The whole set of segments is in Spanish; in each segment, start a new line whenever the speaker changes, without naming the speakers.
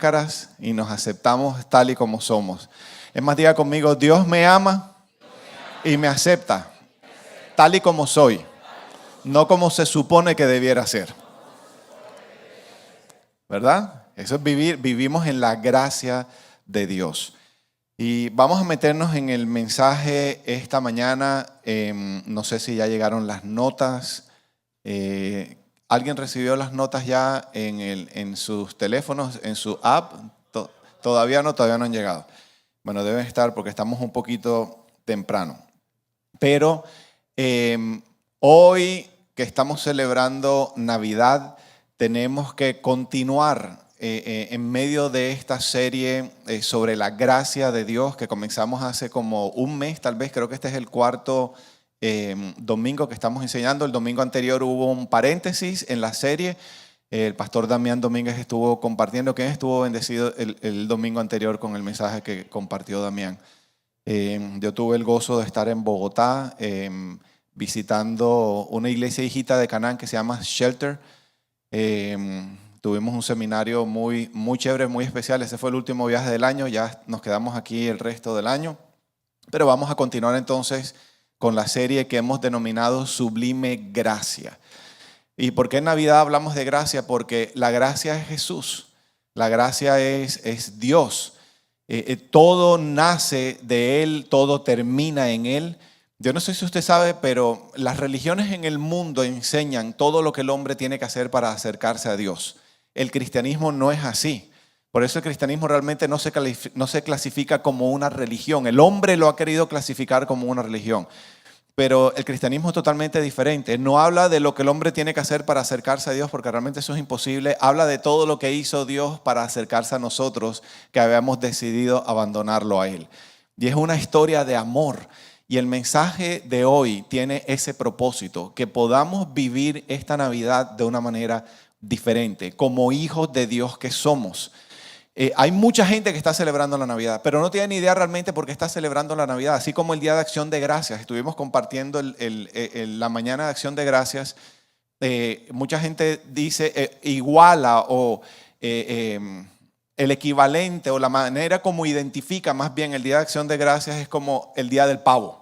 máscaras y nos aceptamos tal y como somos. Es más, diga conmigo, Dios me ama y me acepta tal y como soy, no como se supone que debiera ser. ¿Verdad? Eso es vivimos en la gracia de Dios. Y vamos a meternos en el mensaje esta mañana. No sé si ya llegaron las notas. ¿Alguien recibió las notas ya en sus teléfonos, en su app? Todavía no han llegado. Bueno, deben estar porque estamos un poquito temprano. Pero hoy que estamos celebrando Navidad, tenemos que continuar en medio de esta serie sobre la gracia de Dios que comenzamos hace como un mes, tal vez. Creo que este es el cuarto domingo que estamos enseñando. El domingo anterior hubo un paréntesis en la serie. El pastor Damián Domínguez estuvo compartiendo. ¿Quién estuvo bendecido el domingo anterior con el mensaje que compartió Damián? Yo tuve el gozo de estar en Bogotá visitando una iglesia hijita de Canaán que se llama Shelter. Tuvimos un seminario muy chévere, muy especial. Ese fue el último viaje del año. Ya nos quedamos aquí el resto del año. Pero vamos a continuar entonces con la serie que hemos denominado Sublime Gracia. ¿Y por qué en Navidad hablamos de gracia? Porque la gracia es Jesús. La gracia es Dios. Todo nace de Él, todo termina en Él. Yo no sé si usted sabe, pero las religiones en el mundo enseñan todo lo que el hombre tiene que hacer para acercarse a Dios. El cristianismo no es así. Por eso el cristianismo realmente no se clasifica como una religión. El hombre lo ha querido clasificar como una religión. Pero el cristianismo es totalmente diferente. No habla de lo que el hombre tiene que hacer para acercarse a Dios, porque realmente eso es imposible. Habla de todo lo que hizo Dios para acercarse a nosotros, que habíamos decidido abandonarlo a Él. Y es una historia de amor. Y el mensaje de hoy tiene ese propósito, que podamos vivir esta Navidad de una manera diferente, como hijos de Dios que somos. Hay mucha gente que está celebrando la Navidad, pero no tiene ni idea realmente por qué está celebrando la Navidad. Así como el Día de Acción de Gracias, estuvimos compartiendo la mañana de Acción de Gracias. Mucha gente dice iguala o el equivalente o la manera como identifica más bien el Día de Acción de Gracias es como el Día del Pavo.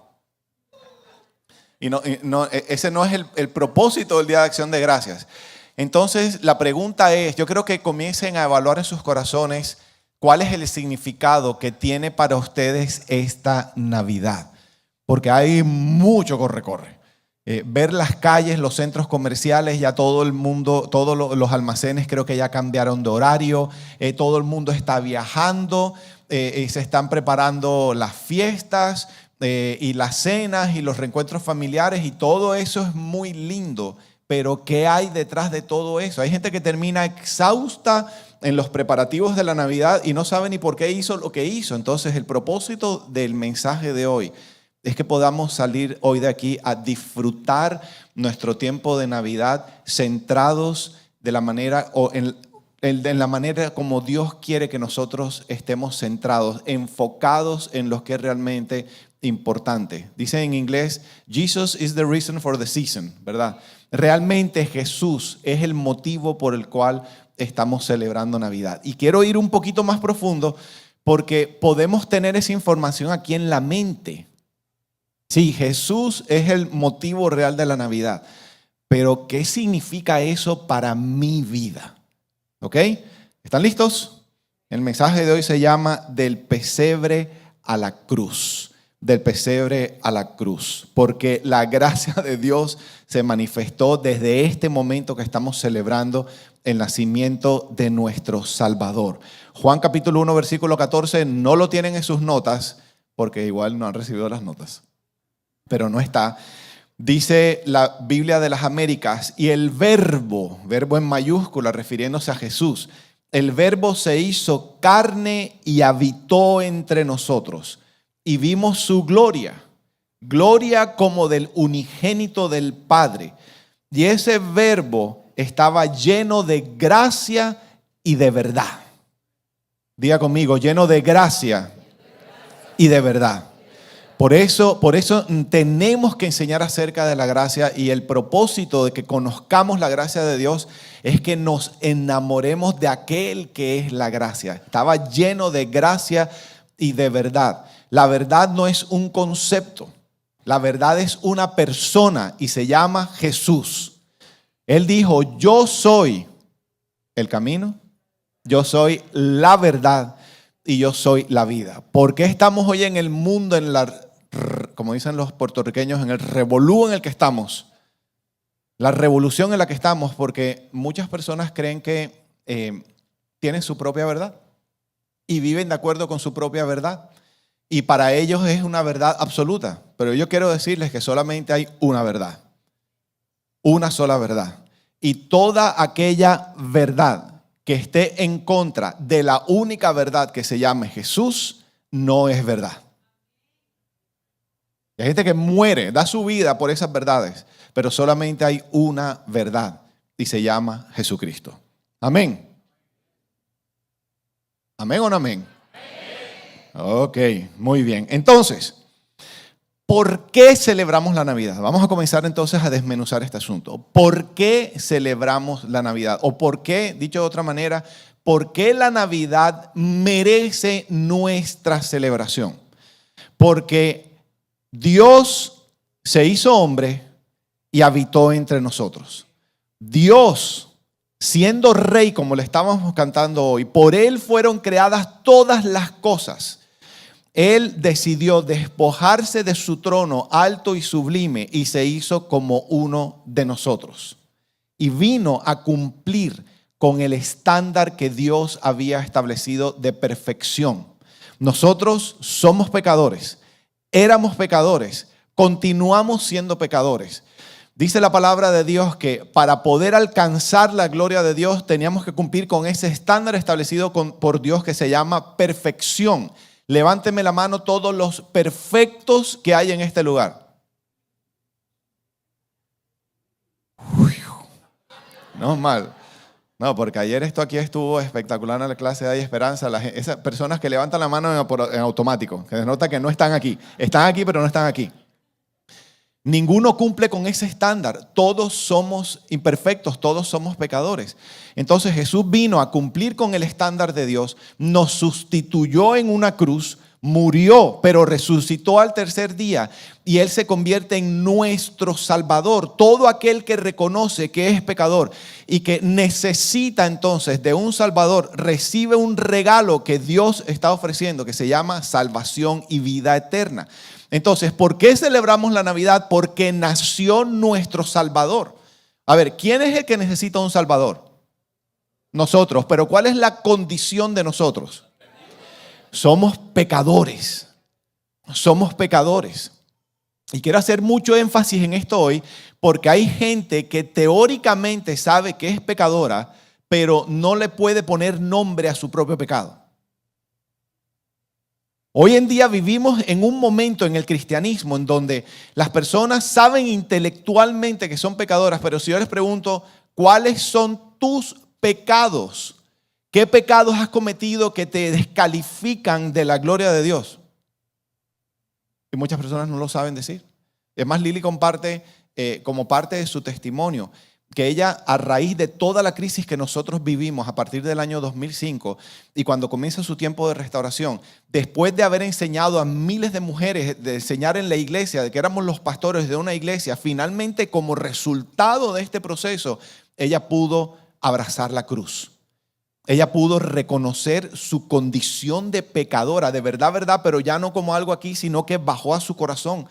Y ese no es el propósito del Día de Acción de Gracias. Entonces, la pregunta es, yo creo que comiencen a evaluar en sus corazones cuál es el significado que tiene para ustedes esta Navidad. Porque hay mucho corre-corre. Ver las calles, los centros comerciales, ya todo el mundo, todos los almacenes creo que ya cambiaron de horario. Todo el mundo está viajando, se están preparando las fiestas y las cenas y los reencuentros familiares y todo eso es muy lindo. Pero ¿qué hay detrás de todo eso? Hay gente que termina exhausta en los preparativos de la Navidad y no sabe ni por qué hizo lo que hizo. Entonces, el propósito del mensaje de hoy es que podamos salir hoy de aquí a disfrutar nuestro tiempo de Navidad centrados de la manera o en la manera como Dios quiere que nosotros estemos centrados, enfocados en lo que es realmente importante. Dice en inglés, Jesus is the reason for the season, ¿verdad? Realmente Jesús es el motivo por el cual estamos celebrando Navidad. Y quiero ir un poquito más profundo porque podemos tener esa información aquí en la mente. Sí, Jesús es el motivo real de la Navidad. Pero ¿qué significa eso para mi vida? ¿Ok? ¿Están listos? El mensaje de hoy se llama Del pesebre a la cruz. Del pesebre a la cruz, porque la gracia de Dios se manifestó desde este momento que estamos celebrando el nacimiento de nuestro Salvador. Juan capítulo 1 versículo 14, no lo tienen en sus notas, porque igual no han recibido las notas, pero no está. Dice la Biblia de las Américas, y el verbo en mayúscula refiriéndose a Jesús, el verbo se hizo carne y habitó entre nosotros. Y vimos su gloria como del unigénito del Padre. Y ese verbo estaba lleno de gracia y de verdad. Diga conmigo, lleno de gracia y de verdad. Por eso tenemos que enseñar acerca de la gracia, y el propósito de que conozcamos la gracia de Dios es que nos enamoremos de aquel que es la gracia. Estaba lleno de gracia y de verdad. La verdad no es un concepto, la verdad es una persona y se llama Jesús. Él dijo: yo soy el camino, yo soy la verdad y yo soy la vida. ¿Por qué estamos hoy en el mundo, como dicen los puertorriqueños, en el revolú en el que estamos? La revolución en la que estamos, porque muchas personas creen que tienen su propia verdad y viven de acuerdo con su propia verdad. Y para ellos es una verdad absoluta. Pero yo quiero decirles que solamente hay una verdad. Una sola verdad. Y toda aquella verdad que esté en contra de la única verdad que se llame Jesús, no es verdad. Hay gente que muere, da su vida por esas verdades, pero solamente hay una verdad y se llama Jesucristo. Amén. ¿Amén o no amén? Ok, muy bien. Entonces, ¿por qué celebramos la Navidad? Vamos a comenzar entonces a desmenuzar este asunto. ¿Por qué celebramos la Navidad? O por qué, dicho de otra manera, ¿por qué la Navidad merece nuestra celebración? Porque Dios se hizo hombre y habitó entre nosotros. Dios, siendo rey, como le estábamos cantando hoy, por Él fueron creadas todas las cosas. Él decidió despojarse de su trono alto y sublime y se hizo como uno de nosotros. Y vino a cumplir con el estándar que Dios había establecido de perfección. Nosotros somos pecadores, éramos pecadores, continuamos siendo pecadores. Dice la palabra de Dios que para poder alcanzar la gloria de Dios teníamos que cumplir con ese estándar establecido por Dios que se llama perfección. Levánteme la mano todos los perfectos que hay en este lugar. No mal. No, porque ayer esto aquí estuvo espectacular en la clase de Hay Esperanza. Esas personas que levantan la mano en automático, que denota que no están aquí. Están aquí, pero no están aquí. Ninguno cumple con ese estándar. Todos somos imperfectos, todos somos pecadores. Entonces Jesús vino a cumplir con el estándar de Dios, nos sustituyó en una cruz, murió, pero resucitó al tercer día y Él se convierte en nuestro Salvador. Todo aquel que reconoce que es pecador y que necesita entonces de un Salvador, recibe un regalo que Dios está ofreciendo que se llama salvación y vida eterna. Entonces, ¿por qué celebramos la Navidad? Porque nació nuestro Salvador. A ver, ¿quién es el que necesita un Salvador? Nosotros. Pero ¿cuál es la condición de nosotros? Somos pecadores. Somos pecadores. Y quiero hacer mucho énfasis en esto hoy porque hay gente que teóricamente sabe que es pecadora, pero no le puede poner nombre a su propio pecado. Hoy en día vivimos en un momento en el cristianismo en donde las personas saben intelectualmente que son pecadoras, pero si yo les pregunto, ¿cuáles son tus pecados? ¿Qué pecados has cometido que te descalifican de la gloria de Dios? Y muchas personas no lo saben decir. Es más, Lili comparte como parte de su testimonio que ella, a raíz de toda la crisis que nosotros vivimos a partir del año 2005 y cuando comienza su tiempo de restauración, después de haber enseñado a miles de mujeres, de enseñar en la iglesia, de que éramos los pastores de una iglesia, finalmente como resultado de este proceso, ella pudo abrazar la cruz. Ella pudo reconocer su condición de pecadora, de verdad, pero ya no como algo aquí, sino que bajó a su corazón.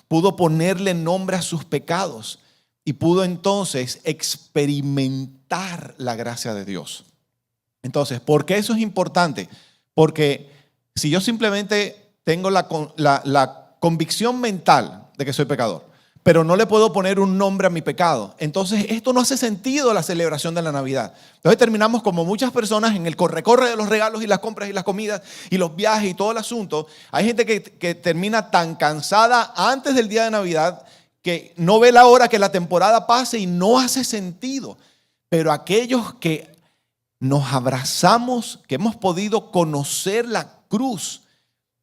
Pudo ponerle nombre a sus pecados. Y pudo entonces experimentar la gracia de Dios. Entonces, ¿por qué eso es importante? Porque si yo simplemente tengo la convicción mental de que soy pecador, pero no le puedo poner un nombre a mi pecado, entonces esto no hace sentido la celebración de la Navidad. Entonces terminamos como muchas personas en el corre-corre de los regalos y las compras y las comidas y los viajes y todo el asunto. Hay gente que termina tan cansada antes del día de Navidad que no ve la hora que la temporada pase y no hace sentido. Pero aquellos que nos abrazamos, que hemos podido conocer la cruz,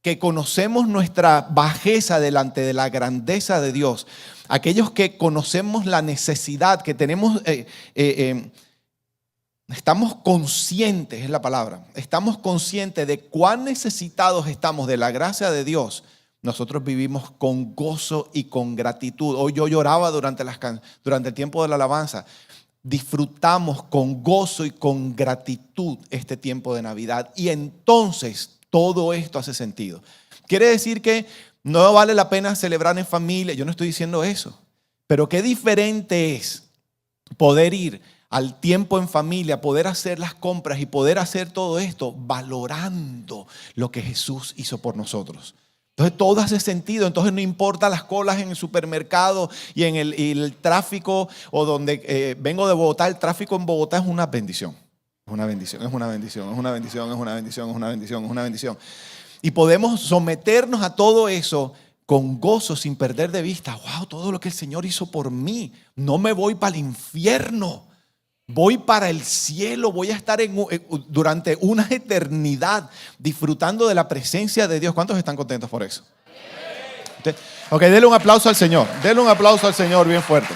que conocemos nuestra bajeza delante de la grandeza de Dios, aquellos que conocemos la necesidad, que tenemos, estamos conscientes, es la palabra, estamos conscientes de cuán necesitados estamos de la gracia de Dios, nosotros vivimos con gozo y con gratitud. Hoy yo lloraba durante el tiempo de la alabanza. Disfrutamos con gozo y con gratitud este tiempo de Navidad, y entonces todo esto hace sentido. Quiere decir que no vale la pena celebrar en familia. Yo no estoy diciendo eso. Pero qué diferente es poder ir al tiempo en familia, poder hacer las compras y poder hacer todo esto valorando lo que Jesús hizo por nosotros. Entonces todo hace sentido. Entonces no importa las colas en el supermercado y en el tráfico, o donde vengo de Bogotá. El tráfico en Bogotá es una bendición. Es una bendición, es una bendición, es una bendición, es una bendición, es una bendición, es una bendición. Y podemos someternos a todo eso con gozo, sin perder de vista, wow, todo lo que el Señor hizo por mí. No me voy para el infierno, voy para el cielo. Voy a estar durante una eternidad disfrutando de la presencia de Dios. ¿Cuántos están contentos por eso? Ok, denle un aplauso al Señor. Denle un aplauso al Señor bien fuerte.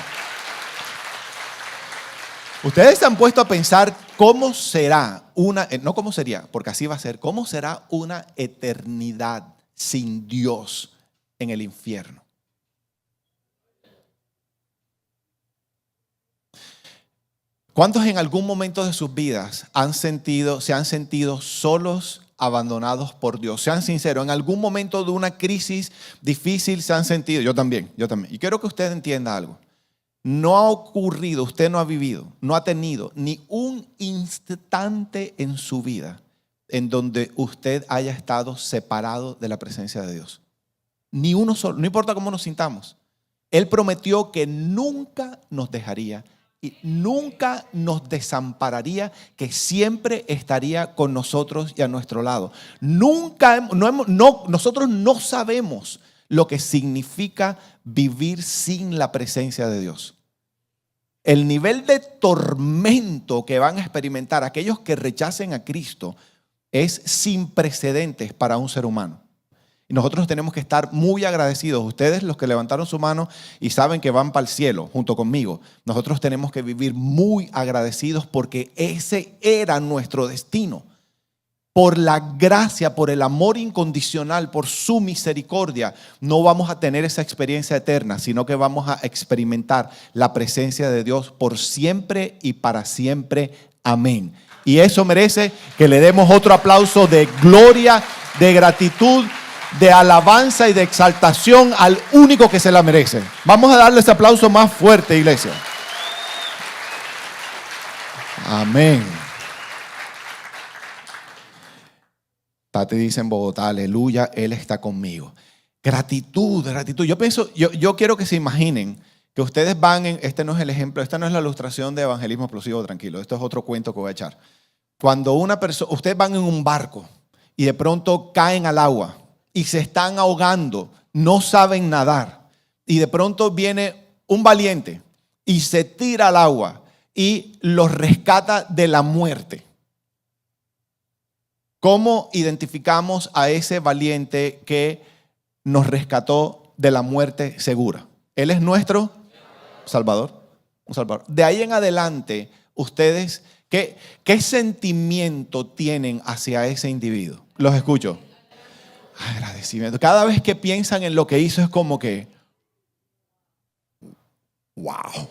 Ustedes se han puesto a pensar cómo será no cómo sería, porque así va a ser, cómo será una eternidad sin Dios en el infierno. ¿Cuántos en algún momento de sus vidas se han sentido solos, abandonados por Dios? Sean sinceros, en algún momento de una crisis difícil se han sentido. Yo también. Y quiero que usted entienda algo. No ha ocurrido, usted no ha vivido, no ha tenido ni un instante en su vida en donde usted haya estado separado de la presencia de Dios. Ni uno solo, no importa cómo nos sintamos. Él prometió que nunca nos dejaría y nunca nos desampararía, que siempre estaría con nosotros y a nuestro lado. Nosotros no sabemos lo que significa vivir sin la presencia de Dios. El nivel de tormento que van a experimentar aquellos que rechacen a Cristo es sin precedentes para un ser humano. Y nosotros tenemos que estar muy agradecidos. Ustedes, los que levantaron su mano y saben que van para el cielo junto conmigo, nosotros tenemos que vivir muy agradecidos porque ese era nuestro destino. Por la gracia, por el amor incondicional, por su misericordia, no vamos a tener esa experiencia eterna, sino que vamos a experimentar la presencia de Dios por siempre y para siempre. Amén. Y eso merece que le demos otro aplauso de gloria, de gratitud, de alabanza y de exaltación al único que se la merece. Vamos a darle ese aplauso más fuerte, iglesia. Amén. Tati dice en Bogotá, aleluya, Él está conmigo. Gratitud, gratitud. Yo quiero que se imaginen que ustedes van este no es el ejemplo, esta no es la ilustración de evangelismo explosivo, tranquilo. Esto es otro cuento que voy a echar. Cuando ustedes van en un barco y de pronto caen al agua y se están ahogando, no saben nadar, y de pronto viene un valiente y se tira al agua y los rescata de la muerte. ¿Cómo identificamos a ese valiente que nos rescató de la muerte segura? Él es nuestro Salvador. Un Salvador. De ahí en adelante, ustedes, ¿qué sentimiento tienen hacia ese individuo? Los escucho. Agradecimiento. Cada vez que piensan en lo que hizo es como que, wow.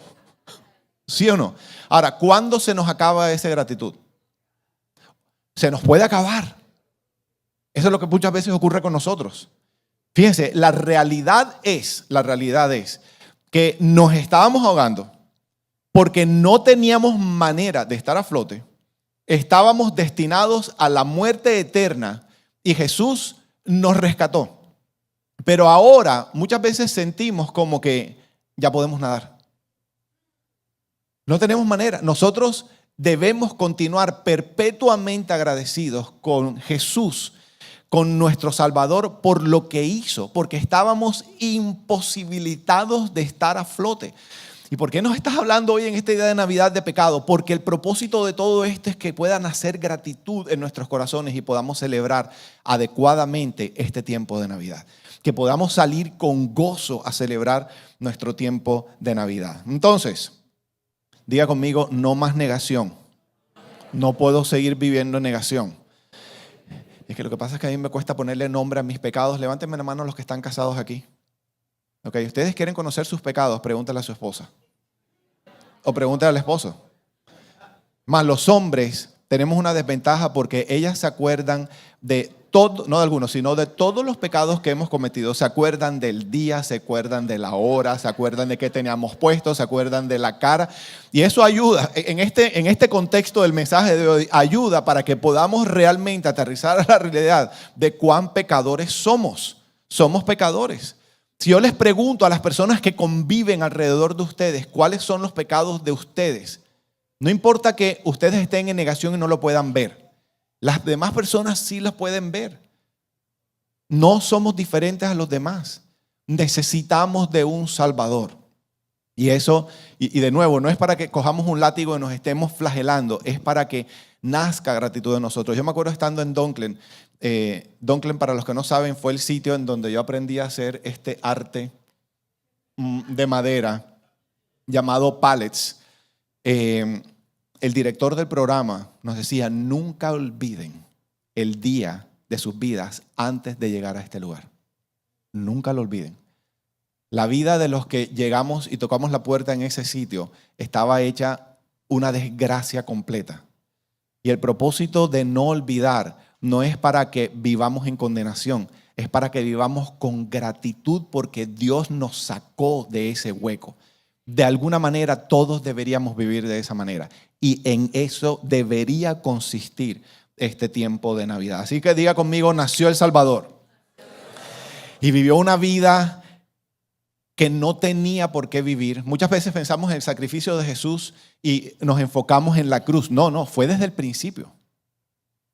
¿Sí o no? Ahora, ¿cuándo se nos acaba esa gratitud? Se nos puede acabar. Eso es lo que muchas veces ocurre con nosotros. Fíjense, la realidad es que nos estábamos ahogando porque no teníamos manera de estar a flote. Estábamos destinados a la muerte eterna y Jesús nos rescató. Pero ahora muchas veces sentimos como que ya podemos nadar. No tenemos manera. Nosotros debemos continuar perpetuamente agradecidos con Jesús, con nuestro Salvador, por lo que hizo, porque estábamos imposibilitados de estar a flote. ¿Y por qué nos estás hablando hoy en esta idea de Navidad de pecado? Porque el propósito de todo esto es que pueda nacer gratitud en nuestros corazones y podamos celebrar adecuadamente este tiempo de Navidad. Que podamos salir con gozo a celebrar nuestro tiempo de Navidad. Entonces, diga conmigo, no más negación. No puedo seguir viviendo en negación. Es que lo que pasa es que a mí me cuesta ponerle nombre a mis pecados. Levántenme la mano los que están casados aquí. Ok, ustedes quieren conocer sus pecados, pregúntale a su esposa. O pregúntale al esposo. Más los hombres tenemos una desventaja porque ellas se acuerdan de todo, no de algunos, sino de todos los pecados que hemos cometido. Se acuerdan del día, se acuerdan de la hora, se acuerdan de qué teníamos puesto, se acuerdan de la cara. Y eso ayuda, en este contexto del mensaje de hoy, ayuda para que podamos realmente aterrizar a la realidad de cuán pecadores somos. Somos pecadores. Si yo les pregunto a las personas que conviven alrededor de ustedes, ¿cuáles son los pecados de ustedes? No importa que ustedes estén en negación y no lo puedan ver. Las demás personas sí los pueden ver. No somos diferentes a los demás. Necesitamos de un Salvador. Y eso, y de nuevo, no es para que cojamos un látigo y nos estemos flagelando, es para que nazca gratitud en nosotros. Yo me acuerdo estando en Dunklin. Dunklin, para los que no saben, fue el sitio en donde yo aprendí a hacer este arte de madera llamado pallets. El director del programa nos decía, nunca olviden el día de sus vidas antes de llegar a este lugar. Nunca lo olviden. La vida de los que llegamos y tocamos la puerta en ese sitio estaba hecha una desgracia completa. Y el propósito de no olvidar no es para que vivamos en condenación, es para que vivamos con gratitud porque Dios nos sacó de ese hueco. De alguna manera todos deberíamos vivir de esa manera y en eso debería consistir este tiempo de Navidad. Así que diga conmigo, nació el Salvador y vivió una vida que no tenía por qué vivir. Muchas veces pensamos en el sacrificio de Jesús y nos enfocamos en la cruz. No, fue desde el principio.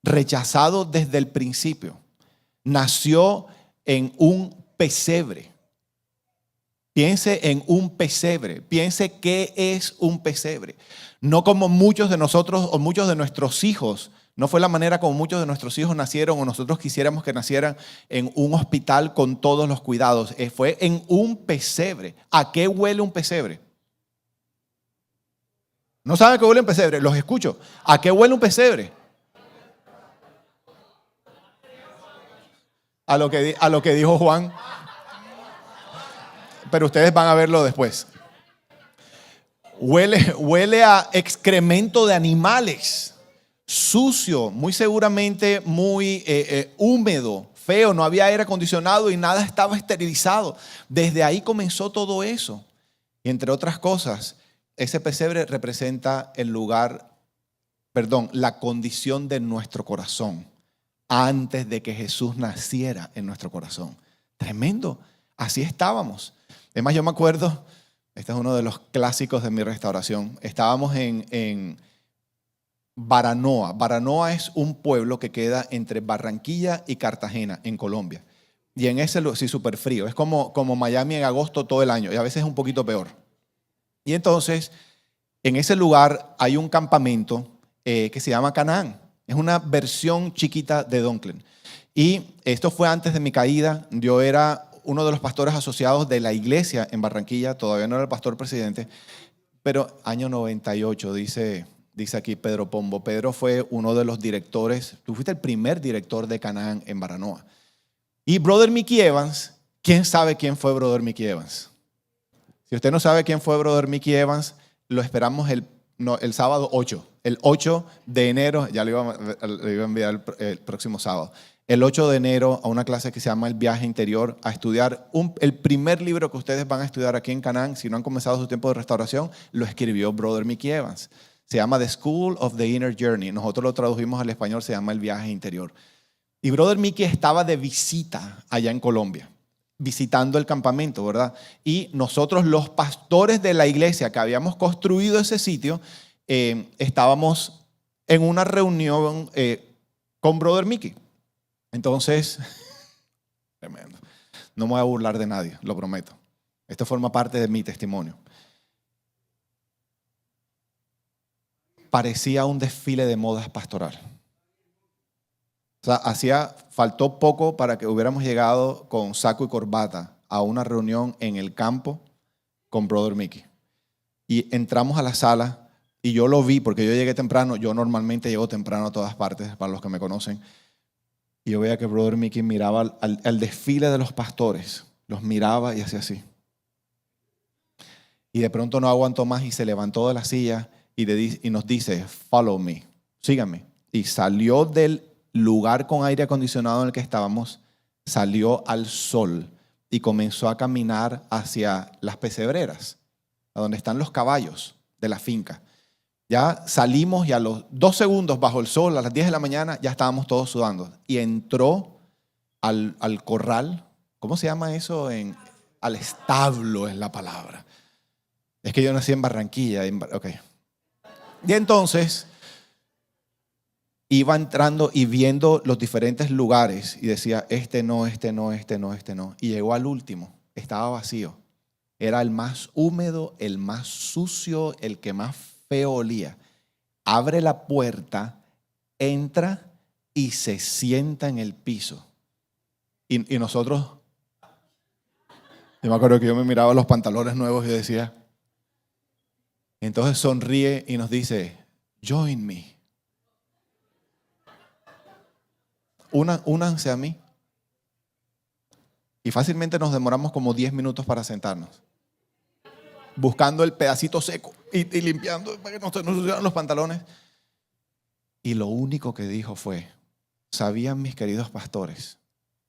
Rechazado desde el principio. Nació en un pesebre. Piense en un pesebre. Piense qué es un pesebre. No como muchos de nosotros o muchos de nuestros hijos. No fue la manera como muchos de nuestros hijos nacieron o nosotros quisiéramos que nacieran en un hospital con todos los cuidados. Fue en un pesebre. ¿A qué huele un pesebre? ¿No saben a qué huele un pesebre? Los escucho. ¿A qué huele un pesebre? A lo que dijo Juan. Pero ustedes van a verlo después. Huele a excremento de animales. Sucio, muy seguramente muy húmedo, feo, no había aire acondicionado y nada estaba esterilizado. Desde ahí comenzó todo eso. Y entre otras cosas, ese pesebre representa la condición de nuestro corazón antes de que Jesús naciera en nuestro corazón. Tremendo, así estábamos. Además, yo me acuerdo, este es uno de los clásicos de mi restauración, estábamos en Baranoa. Baranoa es un pueblo que queda entre Barranquilla y Cartagena, en Colombia. Y en ese sí, súper frío. Es como Miami en agosto todo el año y a veces es un poquito peor. Y entonces, en ese lugar hay un campamento que se llama Canaán. Es una versión chiquita de Dunklin. Y esto fue antes de mi caída. Yo era uno de los pastores asociados de la iglesia en Barranquilla. Todavía no era el pastor presidente. Pero año 98, dice aquí Pedro Pombo. Pedro fue uno de los directores. Tú fuiste el primer director de Canaán en Baranoa. Y Brother Mickey Evans, ¿quién sabe quién fue Brother Mickey Evans? Si usted no sabe quién fue Brother Mickey Evans, lo esperamos el sábado 8. El 8 de enero, ya le iba a enviar el próximo sábado. El 8 de enero a una clase que se llama El Viaje Interior, a estudiar el primer libro que ustedes van a estudiar aquí en Canaán, si no han comenzado su tiempo de restauración, lo escribió Brother Mickey Evans. Se llama The School of the Inner Journey. Nosotros lo tradujimos al español, se llama El Viaje Interior. Y Brother Mickey estaba de visita allá en Colombia, visitando el campamento, ¿verdad? Y nosotros, los pastores de la iglesia que habíamos construido ese sitio, estábamos en una reunión con Brother Mickey. Entonces, tremendo. No me voy a burlar de nadie, lo prometo. Esto forma parte de mi testimonio. parecía un desfile de modas pastoral. O sea, faltó poco para que hubiéramos llegado con saco y corbata a una reunión en el campo con Brother Mickey. Y entramos a la sala y yo lo vi porque yo llegué temprano. Yo normalmente llego temprano a todas partes, para los que me conocen. Y yo veía que Brother Mickey miraba al desfile de los pastores. Los miraba y hacía así. Y de pronto no aguantó más y se levantó de la silla y nos dice, follow me, síganme. Y salió del lugar con aire acondicionado en el que estábamos, salió al sol y comenzó a caminar hacia las pesebreras, a donde están los caballos de la finca. Ya salimos y a los 2 segundos bajo el sol, a las 10 de la mañana, ya estábamos todos sudando. Y entró al corral. ¿Cómo se llama eso? Al establo es la palabra. Es que yo nací en Barranquilla. Okay. Y entonces iba entrando y viendo los diferentes lugares y decía, este no, este no, este no, este no. Y llegó al último, estaba vacío. Era el más húmedo, el más sucio, el que más feo olía. Abre la puerta, entra y se sienta en el piso. Y nosotros, yo me acuerdo que yo me miraba los pantalones nuevos y decía, entonces sonríe y nos dice, join me. Únanse a mí. Y fácilmente nos demoramos como 10 minutos para sentarnos. Buscando el pedacito seco y limpiando para que no se nos ensuciaran los pantalones. Y lo único que dijo fue, ¿sabían mis queridos pastores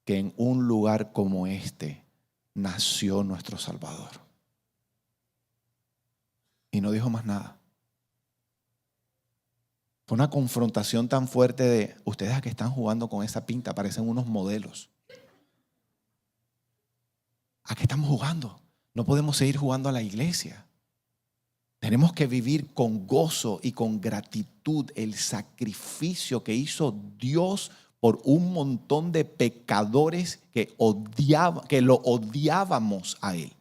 que en un lugar como este nació nuestro Salvador? Y no dijo más nada. Fue una confrontación tan fuerte de, ustedes que están jugando con esa pinta parecen unos modelos. ¿A qué estamos jugando? No podemos seguir jugando a la iglesia. Tenemos que vivir con gozo y con gratitud el sacrificio que hizo Dios por un montón de pecadores que lo odiábamos a Él.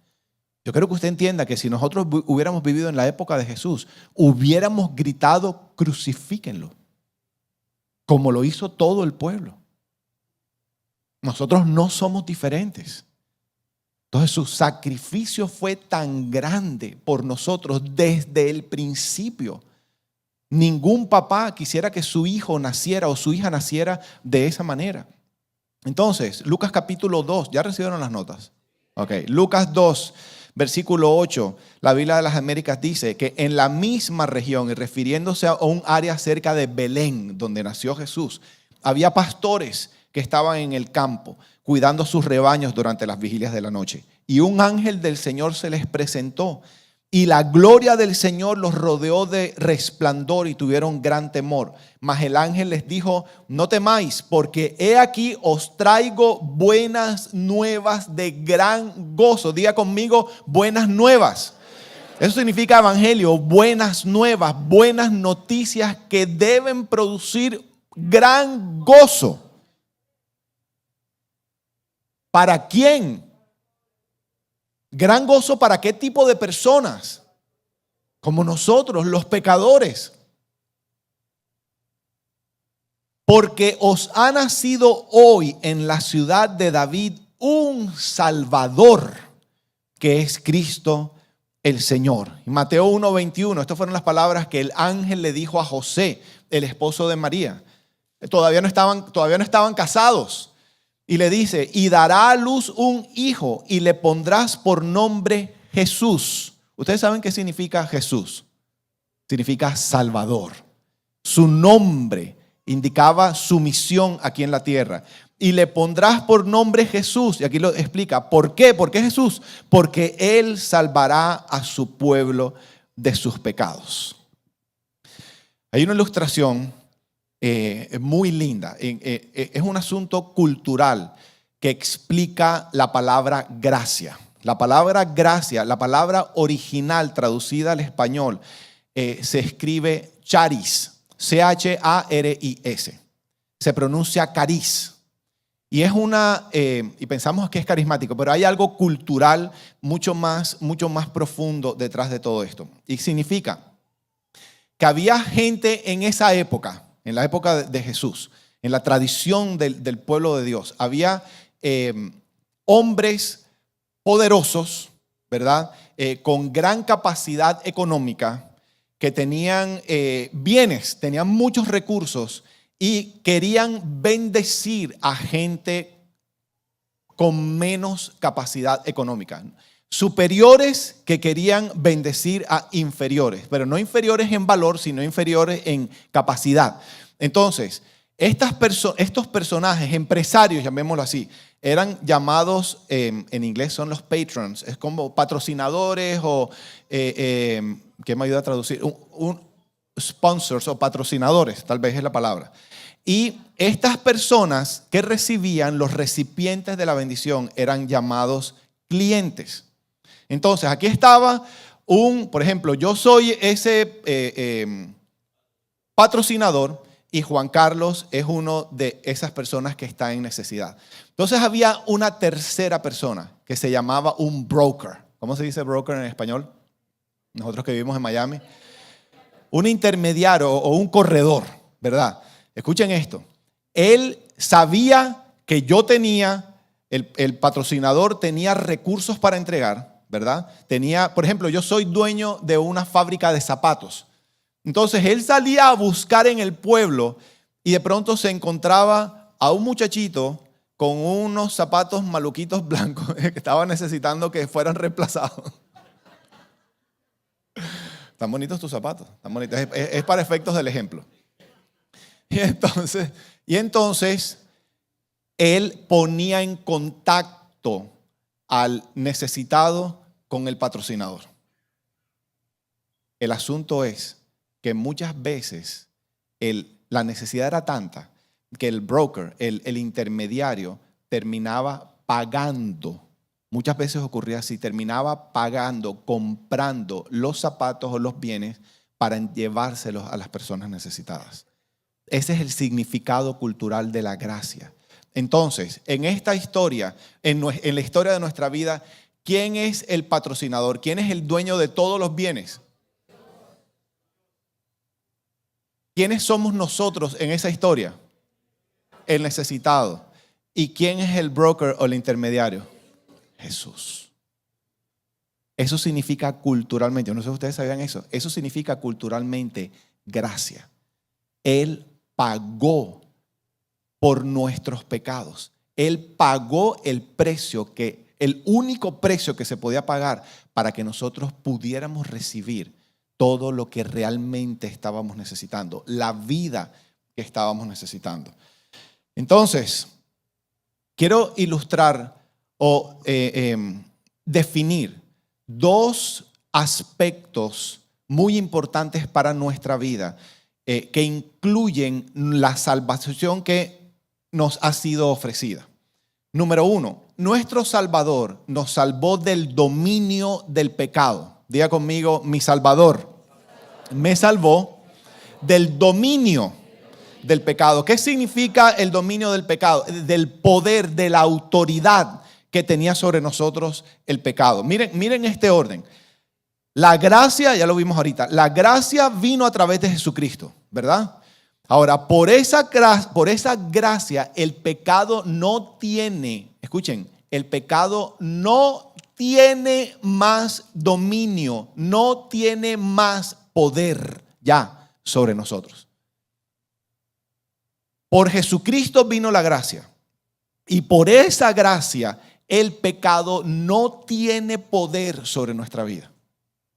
Yo creo que usted entienda que si nosotros hubiéramos vivido en la época de Jesús, hubiéramos gritado, crucifíquenlo, como lo hizo todo el pueblo. Nosotros no somos diferentes. Entonces su sacrificio fue tan grande por nosotros desde el principio. Ningún papá quisiera que su hijo naciera o su hija naciera de esa manera. Entonces, Lucas capítulo 2, ¿ya recibieron las notas? Ok, Lucas 2. Versículo 8, la Biblia de las Américas dice que en la misma región, y refiriéndose a un área cerca de Belén, donde nació Jesús, había pastores que estaban en el campo cuidando sus rebaños durante las vigilias de la noche. Y un ángel del Señor se les presentó y la gloria del Señor los rodeó de resplandor y tuvieron gran temor. Mas el ángel les dijo, no temáis, porque he aquí os traigo buenas nuevas de gran gozo. Diga conmigo, buenas nuevas. Eso significa evangelio, buenas nuevas, buenas noticias que deben producir gran gozo. ¿Para quién? Gran gozo para qué tipo de personas, como nosotros, los pecadores. Porque os ha nacido hoy en la ciudad de David un Salvador, que es Cristo el Señor. En Mateo 1:21, estas fueron las palabras que el ángel le dijo a José, el esposo de María. Todavía no estaban casados. Y le dice, y dará a luz un hijo y le pondrás por nombre Jesús. Ustedes saben qué significa Jesús. Significa Salvador. Su nombre indicaba su misión aquí en la tierra. Y le pondrás por nombre Jesús. Y aquí lo explica. ¿Por qué? ¿Por qué Jesús? Porque Él salvará a su pueblo de sus pecados. Hay una ilustración muy linda. Es un asunto cultural que explica la palabra gracia. La palabra gracia, la palabra original traducida al español, se escribe charis, C-H-A-R-I-S. Se pronuncia cariz. Y es y pensamos que es carismático, pero hay algo cultural mucho más profundo detrás de todo esto. Y significa que había gente en esa época, en la época de Jesús, en la tradición del pueblo de Dios, había hombres poderosos, ¿verdad? Con gran capacidad económica, que tenían bienes, tenían muchos recursos y querían bendecir a gente con menos capacidad económica. Superiores que querían bendecir a inferiores, pero no inferiores en valor, sino inferiores en capacidad. Entonces, estos personajes, empresarios, llamémoslo así, eran llamados, en inglés son los patrons, es como patrocinadores o, ¿qué me ayuda a traducir? Sponsors o patrocinadores, tal vez es la palabra. Y estas personas que recibían los recipientes de la bendición eran llamados clientes. Entonces, aquí estaba por ejemplo, yo soy ese patrocinador y Juan Carlos es uno de esas personas que está en necesidad. Entonces había una tercera persona que se llamaba un broker. ¿Cómo se dice broker en español? Nosotros que vivimos en Miami. Un intermediario o un corredor, ¿verdad? Escuchen esto. Él sabía que yo tenía, el patrocinador tenía recursos para entregar, ¿verdad? Tenía, por ejemplo, yo soy dueño de una fábrica de zapatos. Entonces él salía a buscar en el pueblo y de pronto se encontraba a un muchachito con unos zapatos maluquitos blancos que estaba necesitando que fueran reemplazados. Están bonitos tus zapatos, están bonitos. Es para efectos del ejemplo. Y entonces él ponía en contacto al necesitado con el patrocinador. El asunto es que muchas veces la necesidad era tanta que el broker, el intermediario, terminaba pagando. Muchas veces ocurría así, terminaba pagando, comprando los zapatos o los bienes para llevárselos a las personas necesitadas. Ese es el significado cultural de la gracia. Entonces, en esta historia, en la historia de nuestra vida, ¿quién es el patrocinador? ¿Quién es el dueño de todos los bienes? ¿Quiénes somos nosotros en esa historia? El necesitado. ¿Y quién es el broker o el intermediario? Jesús. Eso significa culturalmente, no sé si ustedes sabían eso, eso significa culturalmente gracia. Él pagó por nuestros pecados. Él pagó el único precio que se podía pagar para que nosotros pudiéramos recibir todo lo que realmente estábamos necesitando, la vida que estábamos necesitando. Entonces, quiero ilustrar o definir dos aspectos muy importantes para nuestra vida que incluyen la salvación que nos ha sido ofrecida. Número uno, nuestro Salvador nos salvó del dominio del pecado. Diga conmigo, mi Salvador me salvó del dominio del pecado. ¿Qué significa el dominio del pecado? Del poder, de la autoridad que tenía sobre nosotros el pecado. Miren este orden. La gracia, ya lo vimos ahorita, la gracia vino a través de Jesucristo, ¿verdad? Ahora, por esa gracia, el pecado no tiene, escuchen, el pecado no tiene más dominio, no tiene más poder ya sobre nosotros. Por Jesucristo vino la gracia y por esa gracia el pecado no tiene poder sobre nuestra vida.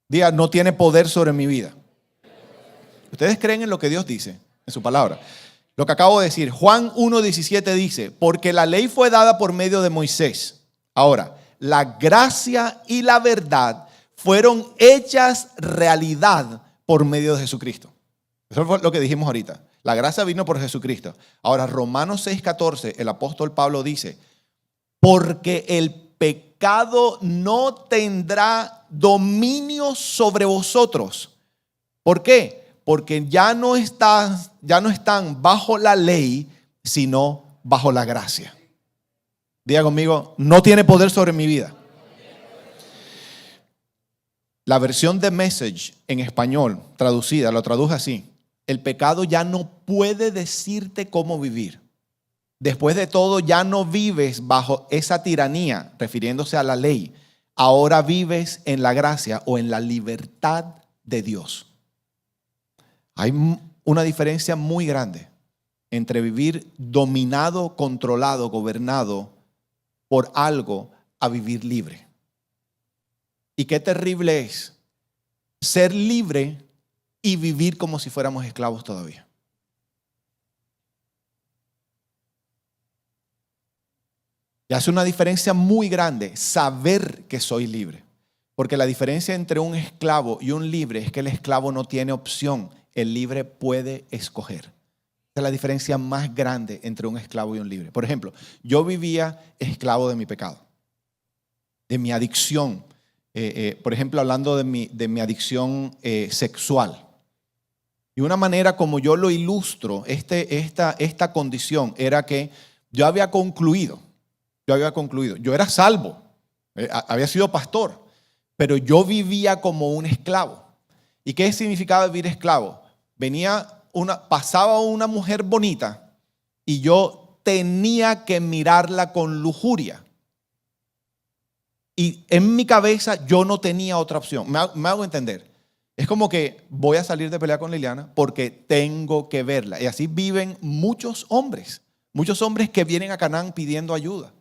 Diga, no tiene poder sobre mi vida. ¿Ustedes creen en lo que Dios dice en su palabra? Lo que acabo de decir, Juan 1:17 dice, porque la ley fue dada por medio de Moisés. Ahora, la gracia y la verdad fueron hechas realidad por medio de Jesucristo. Eso fue lo que dijimos ahorita. La gracia vino por Jesucristo. Ahora, Romanos 6:14, el apóstol Pablo dice, porque el pecado no tendrá dominio sobre vosotros. ¿Por qué? Porque ya no están bajo la ley, sino bajo la gracia. Diga conmigo, no tiene poder sobre mi vida. La versión de Message en español, traducida, lo traduje así. El pecado ya no puede decirte cómo vivir. Después de todo, ya no vives bajo esa tiranía, refiriéndose a la ley. Ahora vives en la gracia o en la libertad de Dios. Hay una diferencia muy grande entre vivir dominado, controlado, gobernado por algo a vivir libre. Y qué terrible es ser libre y vivir como si fuéramos esclavos todavía. Y hace una diferencia muy grande saber que soy libre. Porque la diferencia entre un esclavo y un libre es que el esclavo no tiene opción. El libre puede escoger. Esa es la diferencia más grande entre un esclavo y un libre. Por ejemplo, yo vivía esclavo de mi pecado, de mi adicción. Por ejemplo, hablando de mi adicción sexual. Y una manera como yo lo ilustro, esta condición era que yo había concluido. Yo era salvo, había sido pastor, pero yo vivía como un esclavo. ¿Y qué significaba vivir esclavo? Pasaba una mujer bonita y yo tenía que mirarla con lujuria. Y en mi cabeza yo no tenía otra opción. Me hago entender. Es como que voy a salir de pelea con Liliana porque tengo que verla. Y así viven muchos hombres que vienen a Canaán pidiendo ayuda.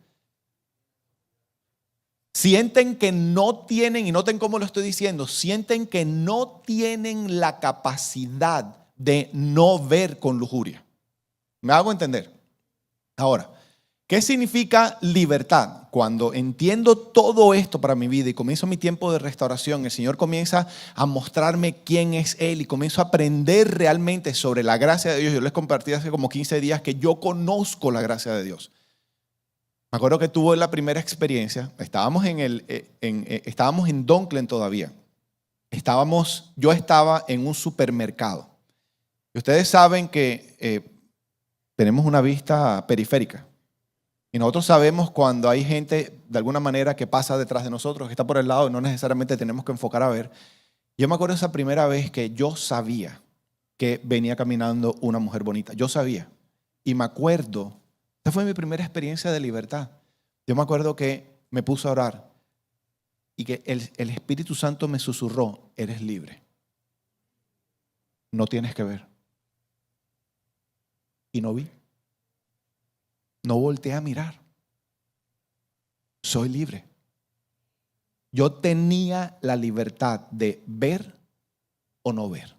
Sienten que no tienen, y noten cómo lo estoy diciendo, sienten que no tienen la capacidad de no ver con lujuria. ¿Me hago entender? Ahora, ¿qué significa libertad? Cuando entiendo todo esto para mi vida y comienzo mi tiempo de restauración, el Señor comienza a mostrarme quién es Él y comienzo a aprender realmente sobre la gracia de Dios. Yo les compartí hace como 15 días que yo conozco la gracia de Dios. Me acuerdo que tuve la primera experiencia, estábamos en Dunklin todavía. Yo estaba en un supermercado. Y ustedes saben que tenemos una vista periférica. Y nosotros sabemos cuando hay gente de alguna manera que pasa detrás de nosotros, que está por el lado y no necesariamente tenemos que enfocar a ver. Yo me acuerdo esa primera vez que yo sabía que venía caminando una mujer bonita. Yo sabía. Y me acuerdo, esa fue mi primera experiencia de libertad. Yo me acuerdo que me puse a orar y que el Espíritu Santo me susurró, eres libre. No tienes que ver. Y no vi. No volteé a mirar. Soy libre. Yo tenía la libertad de ver o no ver.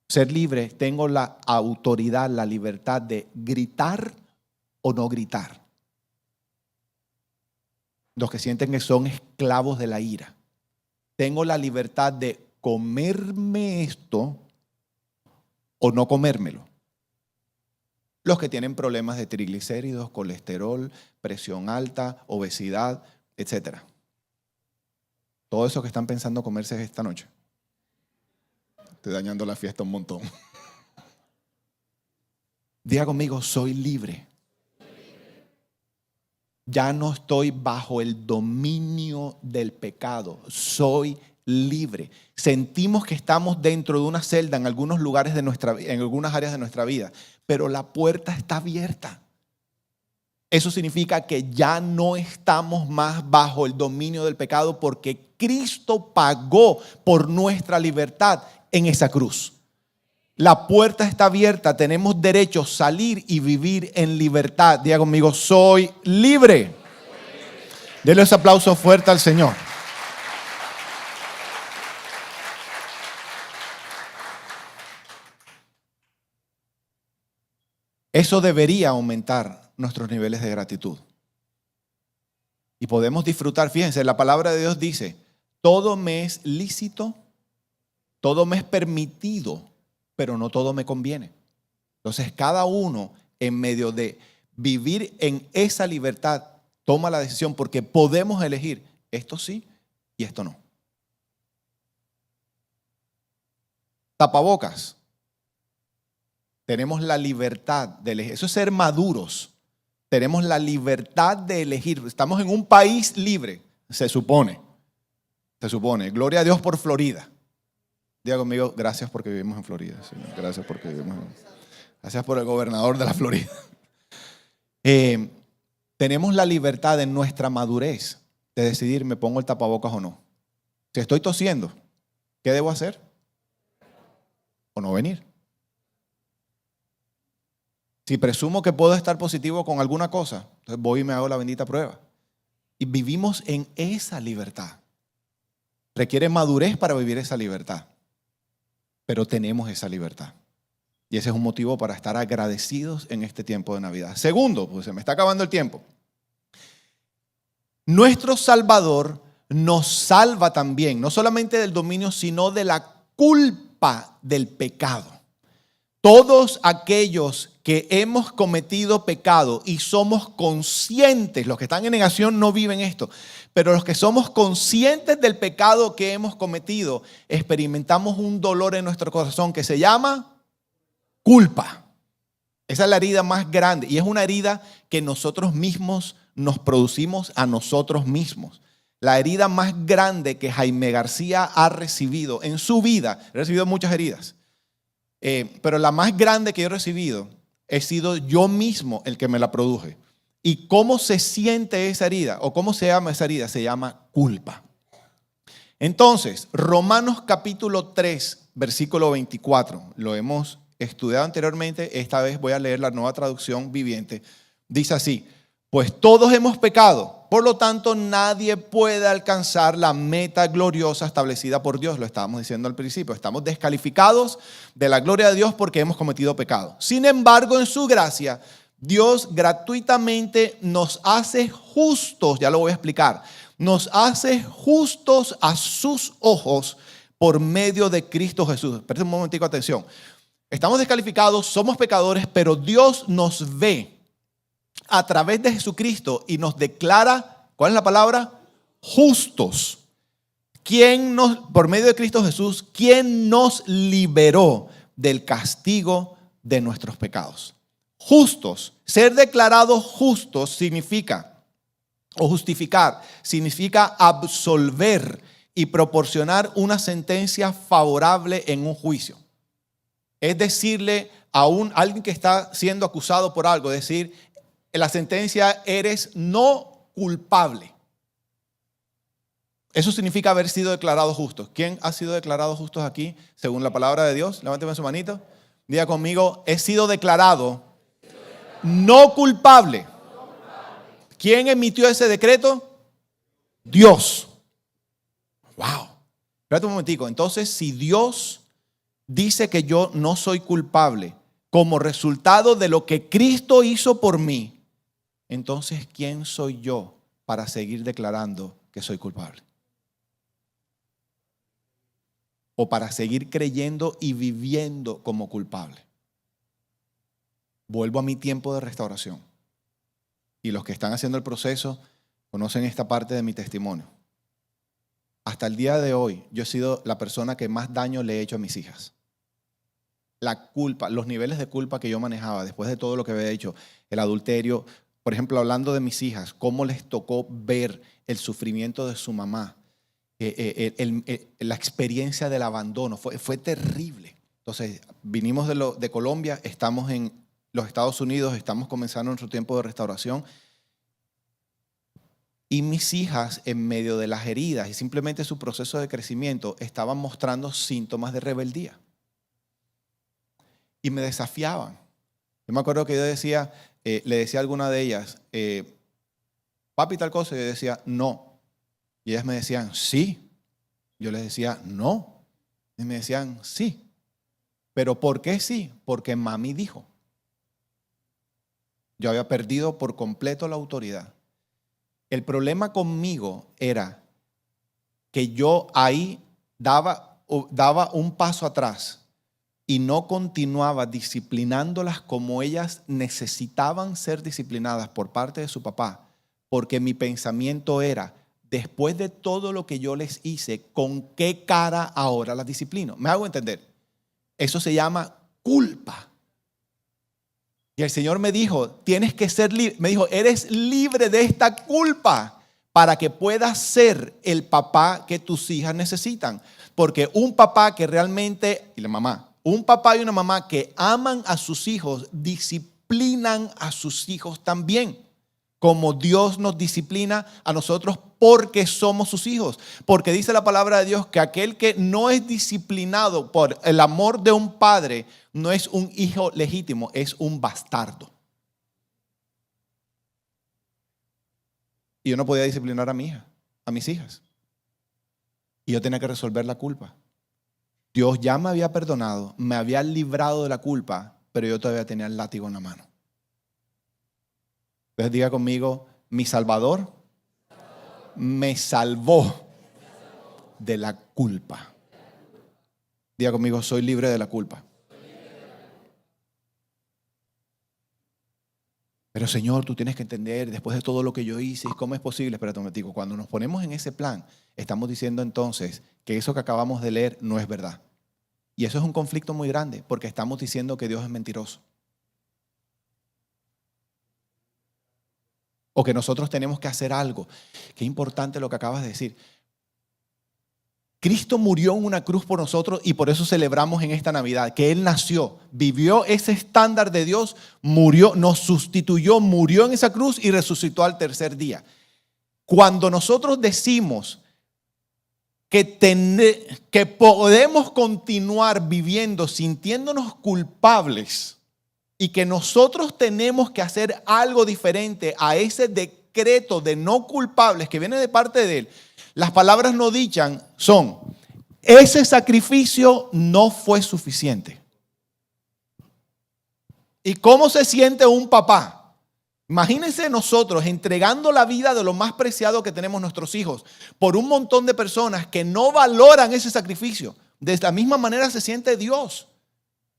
Ser libre, tengo la autoridad, la libertad de gritar o no gritar. Los que sienten que son esclavos de la ira. Tengo la libertad de comerme esto o no comérmelo. Los que tienen problemas de triglicéridos, colesterol, presión alta, obesidad, etc. Todo eso que están pensando comerse esta noche. Estoy dañando la fiesta un montón. Diga conmigo, soy libre. Ya no estoy bajo el dominio del pecado. Soy libre. Sentimos que estamos dentro de una celda en algunos lugares en algunas áreas de nuestra vida, pero la puerta está abierta. Eso significa que ya no estamos más bajo el dominio del pecado porque Cristo pagó por nuestra libertad en esa cruz. La puerta está abierta, tenemos derecho a salir y vivir en libertad. Diga conmigo, soy libre. Denle ese aplauso fuerte al Señor. Eso debería aumentar nuestros niveles de gratitud. Y podemos disfrutar, fíjense, la palabra de Dios dice, todo me es lícito, todo me es permitido, pero no todo me conviene. Entonces, cada uno en medio de vivir en esa libertad toma la decisión porque podemos elegir esto sí y esto no. Tapabocas. Tenemos la libertad de elegir. Eso es ser maduros. Tenemos la libertad de elegir. Estamos en un país libre, se supone. Se supone. Gloria a Dios por Florida. Diga conmigo, gracias porque vivimos en Florida. Señor. Gracias porque vivimos Gracias por el gobernador de la Florida. Tenemos la libertad en nuestra madurez de decidir, ¿me pongo el tapabocas o no? Si estoy tosiendo, ¿qué debo hacer? ¿O no venir? Si presumo que puedo estar positivo con alguna cosa, entonces voy y me hago la bendita prueba. Y vivimos en esa libertad. Requiere madurez para vivir esa libertad. Pero tenemos esa libertad. Y ese es un motivo para estar agradecidos en este tiempo de Navidad. Segundo, pues se me está acabando el tiempo. Nuestro Salvador nos salva también, no solamente del dominio, sino de la culpa del pecado. Todos aquellos que hemos cometido pecado y somos conscientes, los que están en negación no viven esto, pero los que somos conscientes del pecado que hemos cometido, experimentamos un dolor en nuestro corazón que se llama culpa. Esa es la herida más grande y es una herida que nosotros mismos nos producimos a nosotros mismos. La herida más grande que Jaime García ha recibido en su vida, he recibido muchas heridas, pero la más grande que yo he recibido, he sido yo mismo el que me la produje. ¿Y cómo se siente esa herida? ¿O cómo se llama esa herida? Se llama culpa. Entonces, Romanos capítulo 3, versículo 24, lo hemos estudiado anteriormente, esta vez voy a leer la Nueva Traducción Viviente. Dice así: pues todos hemos pecado, por lo tanto nadie puede alcanzar la meta gloriosa establecida por Dios. Lo estábamos diciendo al principio, estamos descalificados de la gloria de Dios porque hemos cometido pecado. Sin embargo, en su gracia, Dios gratuitamente nos hace justos, ya lo voy a explicar, nos hace justos a sus ojos por medio de Cristo Jesús. Esperen un momentico, atención. Estamos descalificados, somos pecadores, pero Dios nos ve a través de Jesucristo y nos declara, ¿cuál es la palabra? Justos. Por medio de Cristo Jesús, ¿quién nos liberó del castigo de nuestros pecados? Justos. Ser declarados justos significa, o justificar, significa absolver y proporcionar una sentencia favorable en un juicio. Es decirle a alguien que está siendo acusado por algo, decir, la sentencia, eres no culpable. Eso significa haber sido declarado justo. ¿Quién ha sido declarado justo aquí según la palabra de Dios? Levánteme su manito. Diga conmigo, he sido declarado no culpable. ¿Quién emitió ese decreto? Dios. Wow. Espérate un momentico. Entonces, si Dios dice que yo no soy culpable como resultado de lo que Cristo hizo por mí, entonces, ¿quién soy yo para seguir declarando que soy culpable? O para seguir creyendo y viviendo como culpable. Vuelvo a mi tiempo de restauración. Y los que están haciendo el proceso conocen esta parte de mi testimonio. Hasta el día de hoy, yo he sido la persona que más daño le he hecho a mis hijas. La culpa, los niveles de culpa que yo manejaba después de todo lo que había hecho, el adulterio. Por ejemplo, hablando de mis hijas, cómo les tocó ver el sufrimiento de su mamá, la experiencia del abandono, fue terrible. Entonces, vinimos de Colombia, estamos en los Estados Unidos, estamos comenzando nuestro tiempo de restauración. Y mis hijas, en medio de las heridas y simplemente su proceso de crecimiento, estaban mostrando síntomas de rebeldía. Y me desafiaban. Yo me acuerdo que yo decía, le decía a alguna de ellas, papi tal cosa, y yo decía, no. Y ellas me decían, sí. Yo les decía, no. Y me decían, sí. ¿Pero por qué sí? Porque mami dijo. Yo había perdido por completo la autoridad. El problema conmigo era que yo ahí daba un paso atrás y no continuaba disciplinándolas como ellas necesitaban ser disciplinadas por parte de su papá, porque mi pensamiento era, después de todo lo que yo les hice, ¿con qué cara ahora las disciplino? ¿Me hago entender? Eso se llama culpa. Y el Señor me dijo, tienes que ser libre. Me dijo, eres libre de esta culpa para que puedas ser el papá que tus hijas necesitan. Porque un papá que realmente, y la mamá, un papá y una mamá que aman a sus hijos, disciplinan a sus hijos también, como Dios nos disciplina a nosotros porque somos sus hijos. Porque dice la palabra de Dios que aquel que no es disciplinado por el amor de un padre no es un hijo legítimo, es un bastardo. Y yo no podía disciplinar a mi hija, a mis hijas. Y yo tenía que resolver la culpa. Dios ya me había perdonado, me había librado de la culpa, pero yo todavía tenía el látigo en la mano. Entonces diga conmigo, mi Salvador me salvó de la culpa. Diga conmigo, soy libre de la culpa. Pero Señor, tú tienes que entender, después de todo lo que yo hice, ¿cómo es posible? Espérate un momentico. Cuando nos ponemos en ese plan, estamos diciendo entonces que eso que acabamos de leer no es verdad. Y eso es un conflicto muy grande, porque estamos diciendo que Dios es mentiroso. O que nosotros tenemos que hacer algo. Qué importante lo que acabas de decir. Cristo murió en una cruz por nosotros y por eso celebramos en esta Navidad que Él nació, vivió ese estándar de Dios, murió, nos sustituyó, murió en esa cruz y resucitó al tercer día. Cuando nosotros decimos que podemos continuar viviendo sintiéndonos culpables y que nosotros tenemos que hacer algo diferente a ese decreto de no culpables que viene de parte de Él, las palabras no dichas son: ese sacrificio no fue suficiente. ¿Y cómo se siente un papá? Imagínense nosotros entregando la vida de lo más preciado que tenemos, nuestros hijos, por un montón de personas que no valoran ese sacrificio. De la misma manera se siente Dios.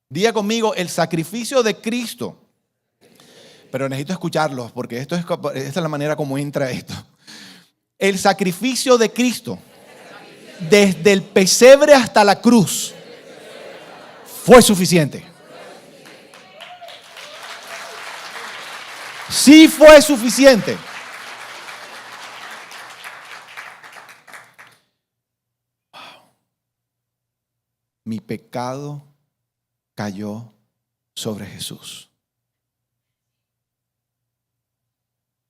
Diga conmigo, el sacrificio de Cristo. Pero necesito escucharlos porque esta es la manera como entra esto. El sacrificio de Cristo, desde el pesebre hasta la cruz, fue suficiente. Sí fue suficiente. Mi pecado cayó sobre Jesús.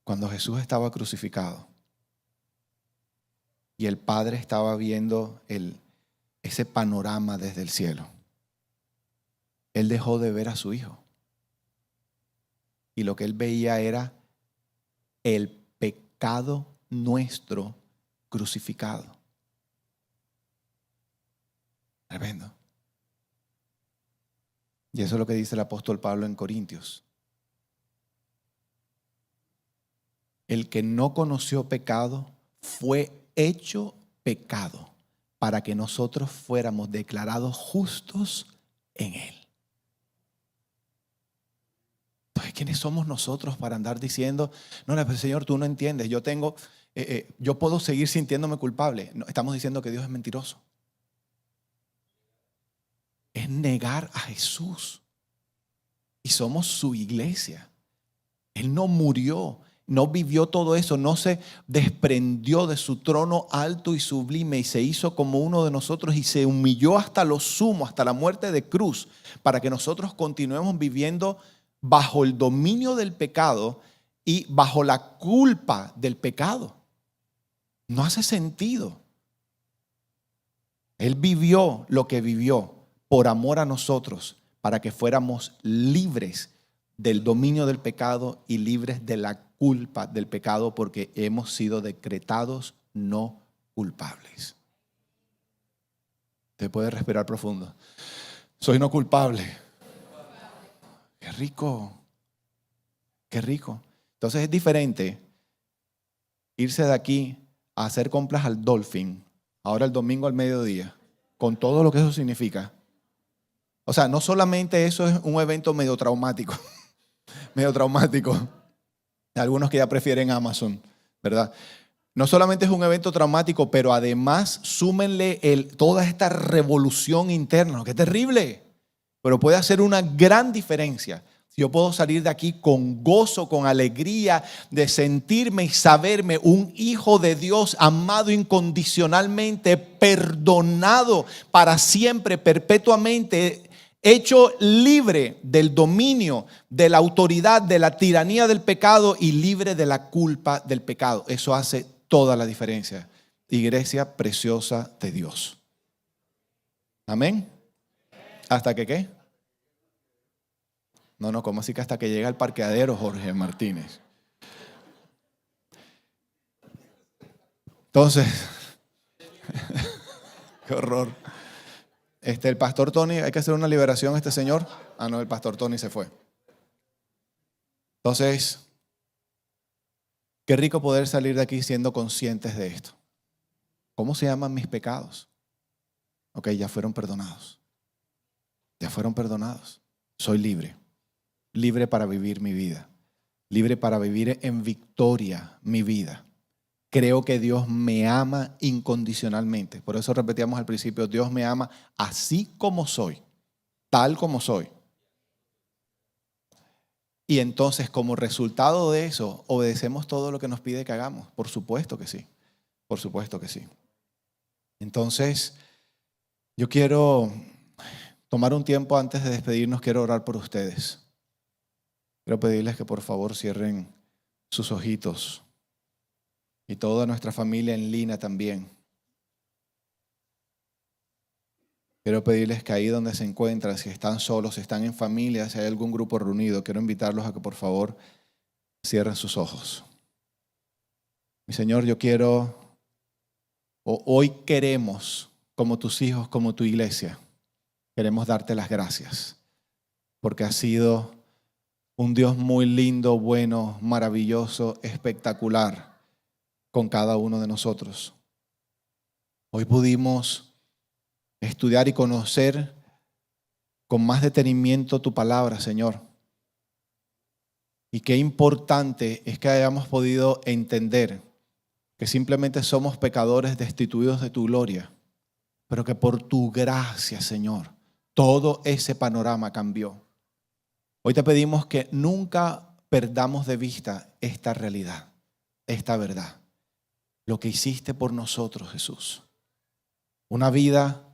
Cuando Jesús estaba crucificado y el Padre estaba viendo ese panorama desde el cielo, Él dejó de ver a su Hijo. Y lo que Él veía era el pecado nuestro crucificado. Tremendo. Y eso es lo que dice el apóstol Pablo en Corintios. El que no conoció pecado fue hecho pecado para que nosotros fuéramos declarados justos en Él. Entonces, ¿quiénes somos nosotros para andar diciendo, no, pero Señor, tú no entiendes, yo puedo seguir sintiéndome culpable? No, estamos diciendo que Dios es mentiroso. Es negar a Jesús. Y somos su iglesia. Él no murió, no vivió todo eso, no se desprendió de su trono alto y sublime y se hizo como uno de nosotros y se humilló hasta lo sumo, hasta la muerte de cruz, para que nosotros continuemos viviendo bajo el dominio del pecado y bajo la culpa del pecado. No hace sentido. Él vivió lo que vivió por amor a nosotros, para que fuéramos libres del dominio del pecado y libres de la culpa del pecado, porque hemos sido decretados no culpables. Te puedes respirar profundo. Soy no culpable. Qué rico. Qué rico. Entonces es diferente irse de aquí a hacer compras al Dolphin, ahora el domingo al mediodía, con todo lo que eso significa. O sea, no solamente eso es un evento medio traumático. Algunos que ya prefieren Amazon, ¿verdad? No solamente es un evento traumático, pero además súmenle toda esta revolución interna, que es terrible, pero puede hacer una gran diferencia si Yo puedo salir de aquí con gozo, con alegría, de sentirme y saberme un hijo de Dios, amado incondicionalmente, perdonado para siempre, perpetuamente, hecho libre del dominio, de la autoridad, de la tiranía del pecado y libre de la culpa del pecado. Eso hace toda la diferencia. Iglesia preciosa de Dios. Amén. ¿Hasta que qué? No, ¿cómo así que hasta que llega al parqueadero, Jorge Martínez? Entonces, qué horror. El pastor Tony, hay que hacer una liberación a este señor. Ah, no, el pastor Tony se fue. Entonces, qué rico poder salir de aquí siendo conscientes de esto. ¿Cómo se llaman mis pecados? Ok, ya fueron perdonados. Ya fueron perdonados. Soy libre. Libre para vivir mi vida. Libre para vivir en victoria mi vida. Creo que Dios me ama incondicionalmente. Por eso repetíamos al principio, Dios me ama así como soy, tal como soy. Y entonces, como resultado de eso, obedecemos todo lo que nos pide que hagamos. Por supuesto que sí. Por supuesto que sí. Entonces, yo quiero tomar un tiempo antes de despedirnos, quiero orar por ustedes. Quiero pedirles que por favor cierren sus ojitos y toda nuestra familia en línea también. Quiero pedirles que ahí donde se encuentran, si están solos, si están en familia, si hay algún grupo reunido, quiero invitarlos a que por favor cierren sus ojos. Mi Señor, hoy queremos, como tus hijos, como tu iglesia, queremos darte las gracias, porque has sido un Dios muy lindo, bueno, maravilloso, espectacular con cada uno de nosotros. Hoy pudimos estudiar y conocer con más detenimiento tu palabra, Señor. Y qué importante es que hayamos podido entender que simplemente somos pecadores destituidos de tu gloria, pero que por tu gracia, Señor, todo ese panorama cambió. Hoy te pedimos que nunca perdamos de vista esta realidad, esta verdad, lo que hiciste por nosotros, Jesús. Una vida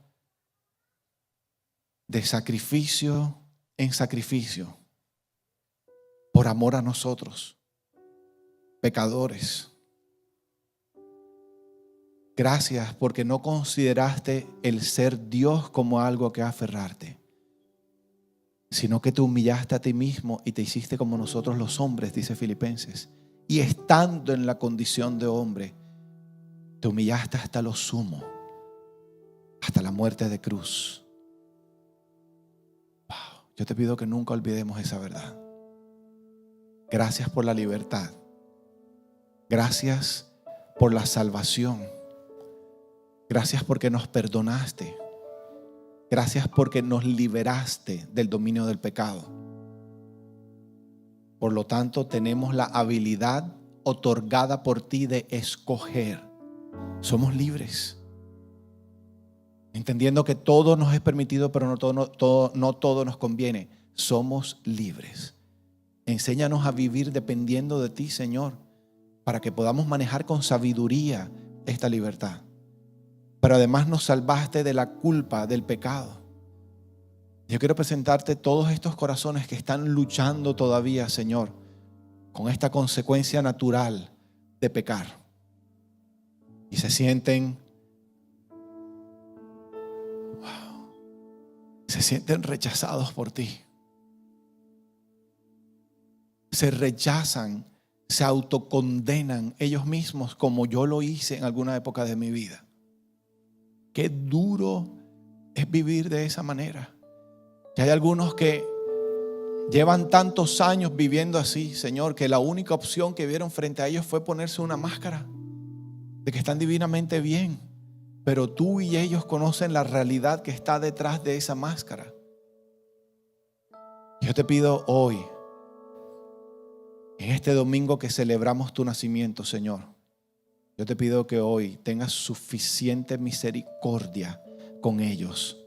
de sacrificio en sacrificio, por amor a nosotros, pecadores. Gracias porque no consideraste el ser Dios como algo que aferrarte, sino que te humillaste a ti mismo y te hiciste como nosotros los hombres, dice Filipenses. Y estando en la condición de hombre, te humillaste hasta lo sumo, hasta la muerte de cruz. Wow. Yo te pido que nunca olvidemos esa verdad. Gracias por la libertad. Gracias por la salvación. Gracias porque nos perdonaste. Gracias porque nos liberaste del dominio del pecado. Por lo tanto, tenemos la habilidad otorgada por ti de escoger. Somos libres. Entendiendo que todo nos es permitido, pero no todo nos conviene. Somos libres. Enséñanos a vivir dependiendo de ti, Señor, para que podamos manejar con sabiduría esta libertad. Pero además nos salvaste de la culpa del pecado. Yo quiero presentarte todos estos corazones que están luchando todavía, Señor, con esta consecuencia natural de pecar. Y se sienten rechazados por ti. Se rechazan, se autocondenan ellos mismos, como yo lo hice en alguna época de mi vida. Qué duro es vivir de esa manera. Que hay algunos que llevan tantos años viviendo así, Señor, que la única opción que vieron frente a ellos fue ponerse una máscara de que están divinamente bien. Pero tú y ellos conocen la realidad que está detrás de esa máscara. Yo te pido hoy, en este domingo que celebramos tu nacimiento, Señor, yo te pido que hoy tengas suficiente misericordia con ellos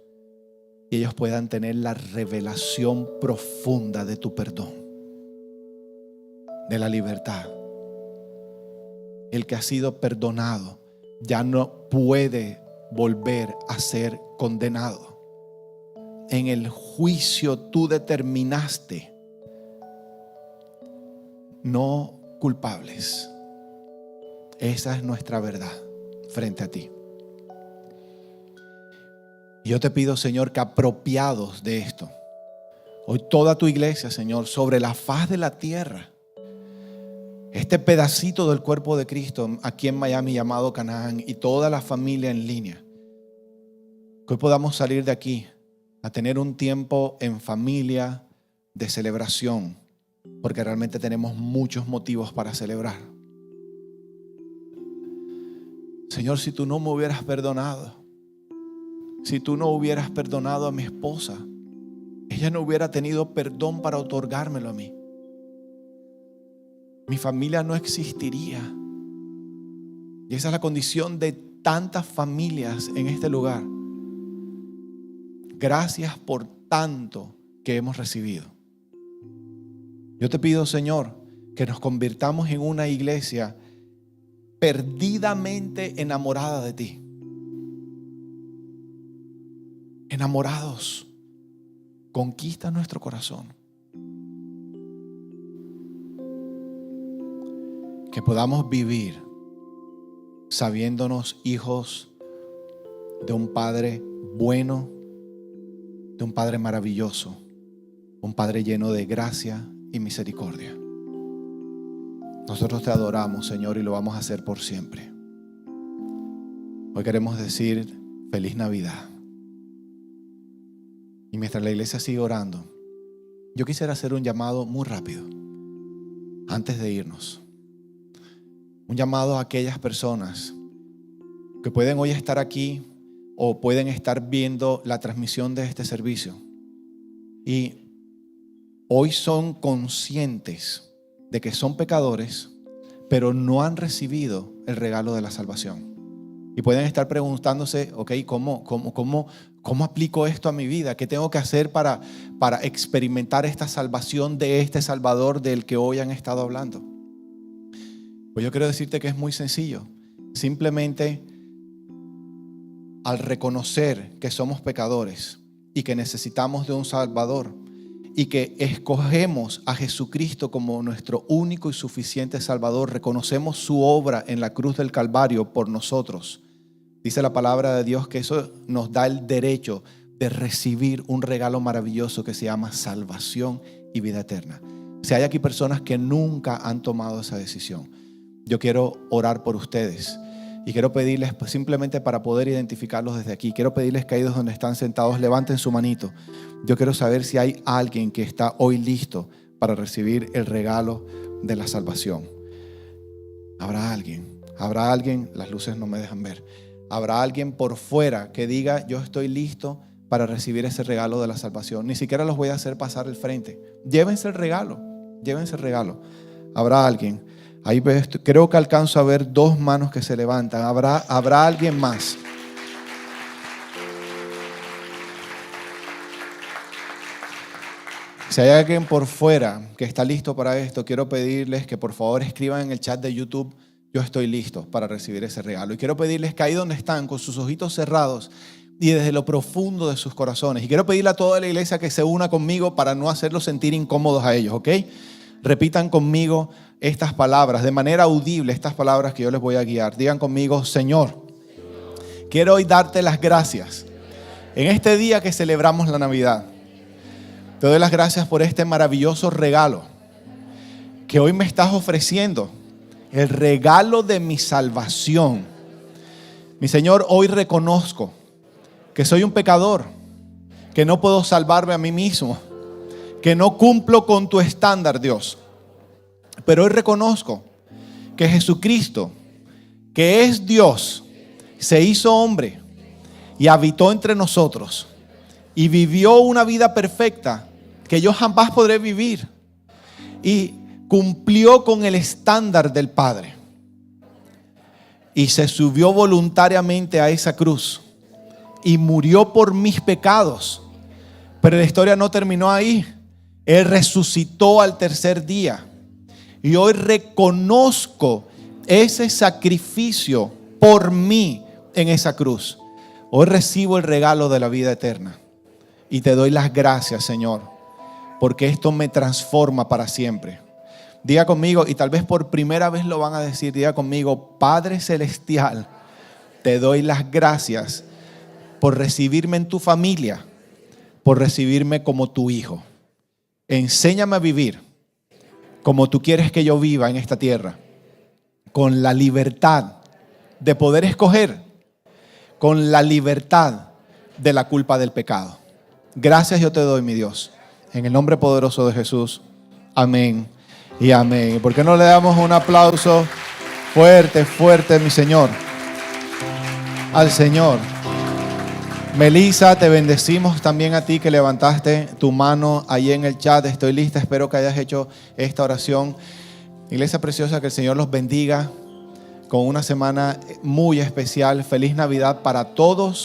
y ellos puedan tener la revelación profunda de tu perdón, de la libertad. El que ha sido perdonado ya no puede volver a ser condenado. En el juicio tú determinaste no culpables. Esa es nuestra verdad frente a ti. Yo te pido, Señor, que apropiados de esto, hoy toda tu iglesia, Señor, sobre la faz de la tierra, este pedacito del cuerpo de Cristo aquí en Miami llamado Canaán y toda la familia en línea, que hoy podamos salir de aquí a tener un tiempo en familia de celebración, porque realmente tenemos muchos motivos para celebrar. Señor, si tú no me hubieras perdonado, si tú no hubieras perdonado a mi esposa, ella no hubiera tenido perdón para otorgármelo a mí. Mi familia no existiría. Y esa es la condición de tantas familias en este lugar. Gracias por tanto que hemos recibido. Yo te pido, Señor, que nos convirtamos en una iglesia perdidamente enamorada de ti. Enamorados. Conquista nuestro corazón. Que podamos vivir sabiéndonos hijos de un Padre bueno, de un Padre maravilloso, un Padre lleno de gracia y misericordia. Nosotros te adoramos, Señor, y lo vamos a hacer por siempre. Hoy queremos decir feliz Navidad. Y mientras la iglesia sigue orando, yo quisiera hacer un llamado muy rápido antes de irnos. Un llamado a aquellas personas que pueden hoy estar aquí o pueden estar viendo la transmisión de este servicio y hoy son conscientes de que son pecadores, pero no han recibido el regalo de la salvación. Y pueden estar preguntándose, ok, ¿cómo aplico esto a mi vida? ¿Qué tengo que hacer para experimentar esta salvación de este Salvador del que hoy han estado hablando? Pues yo quiero decirte que es muy sencillo. Simplemente al reconocer que somos pecadores y que necesitamos de un Salvador y que escogemos a Jesucristo como nuestro único y suficiente Salvador, reconocemos su obra en la cruz del Calvario por nosotros. Dice la palabra de Dios que eso nos da el derecho de recibir un regalo maravilloso que se llama salvación y vida eterna. Si hay aquí personas que nunca han tomado esa decisión, yo quiero orar por ustedes y quiero pedirles, pues, simplemente para poder identificarlos desde aquí, quiero pedirles que ahí donde están sentados levanten su manito. Yo quiero saber si hay alguien que está hoy listo para recibir el regalo de la salvación. ¿Habrá alguien? Las luces no me dejan ver. ¿Habrá alguien por fuera que diga, yo estoy listo para recibir ese regalo de la salvación? Ni siquiera los voy a hacer pasar al frente. Llévense el regalo. ¿Habrá alguien? Ahí creo que alcanzo a ver 2 manos que se levantan. ¿Habrá alguien más? Si hay alguien por fuera que está listo para esto, quiero pedirles que por favor escriban en el chat de YouTube, yo estoy listo para recibir ese regalo. Y quiero pedirles que ahí donde están, con sus ojitos cerrados y desde lo profundo de sus corazones. Y quiero pedirle a toda la iglesia que se una conmigo para no hacerlos sentir incómodos a ellos, ¿ok? Repitan conmigo estas palabras, de manera audible, estas palabras que yo les voy a guiar. Digan conmigo, Señor, quiero hoy darte las gracias en este día que celebramos la Navidad. Te doy las gracias por este maravilloso regalo que hoy me estás ofreciendo, el regalo de mi salvación. Mi Señor, hoy reconozco que soy un pecador, que no puedo salvarme a mí mismo, que no cumplo con tu estándar, Dios. Pero hoy reconozco que Jesucristo, que es Dios, se hizo hombre y habitó entre nosotros y vivió una vida perfecta que yo jamás podré vivir y cumplió con el estándar del Padre y se subió voluntariamente a esa cruz y murió por mis pecados Pero la historia no terminó ahí. Él resucitó al tercer día. Y hoy reconozco ese sacrificio por mí en esa cruz. Hoy recibo el regalo de la vida eterna. Y te doy las gracias, Señor, porque esto me transforma para siempre. Diga conmigo, y tal vez por primera vez lo van a decir, diga conmigo: Padre Celestial, te doy las gracias por recibirme en tu familia, por recibirme como tu hijo. Enséñame a vivir como tú quieres que yo viva en esta tierra, con la libertad de poder escoger, con la libertad de la culpa del pecado. Gracias yo te doy, mi Dios, en el nombre poderoso de Jesús. Amén y amén. ¿Por qué no le damos un aplauso fuerte, fuerte, mi Señor, al Señor? Melissa, te bendecimos también a ti que levantaste tu mano ahí en el chat. Estoy lista, espero que hayas hecho esta oración. Iglesia preciosa, que el Señor los bendiga con una semana muy especial. Feliz Navidad para todos.